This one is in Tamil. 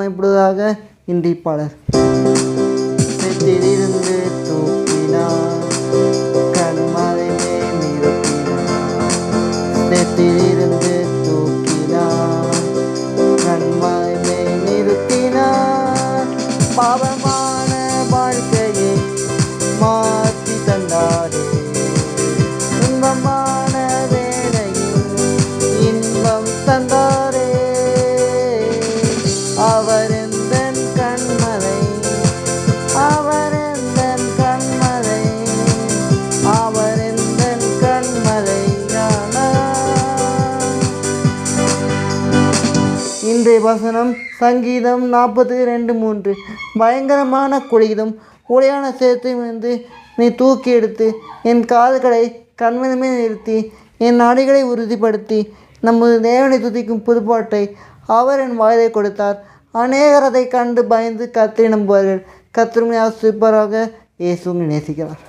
இப்பொழுதாக இன்றி பாடல். சேற்றிலிருந்து தூக்கினார், கண்மலை மேல் நிறுத்தினார். சேற்றிலிருந்து தூக்கினார், கண்மலை மேல் நிறுத்தினார். பாவமான வாழ்க்கையை மாற்றி தந்தாரே, இன்பமான வேளையில் இன்பம் தந்தாரே. அவர் எந்தன் கண்மலை, அவர் எந்தன் கண்மலை, அவர் எந்தன் கண்மலையானார். இன்றைய வசனம் சங்கீதம் 42:3. பயங்கரமான குழியிலும் உடையான சேற்றிலிருந்து நீ தூக்கி எடுத்து என் கால்களை கண்மலை மேல் நிறுத்தி என் அடிகளை உறுதிப்படுத்தி நமது தேவனை துதிக்கும் புதுப்பாட்டை அவர் என் வாயிலை கொடுத்தார். அநேகர் அதை கண்டு பயந்து கர்த்தரை நம்புவார்கள். கர்த்தர் உம்மை ஆசீர்வதிப்பாராக. இயேசு உம்மை நேசிக்கிறார்.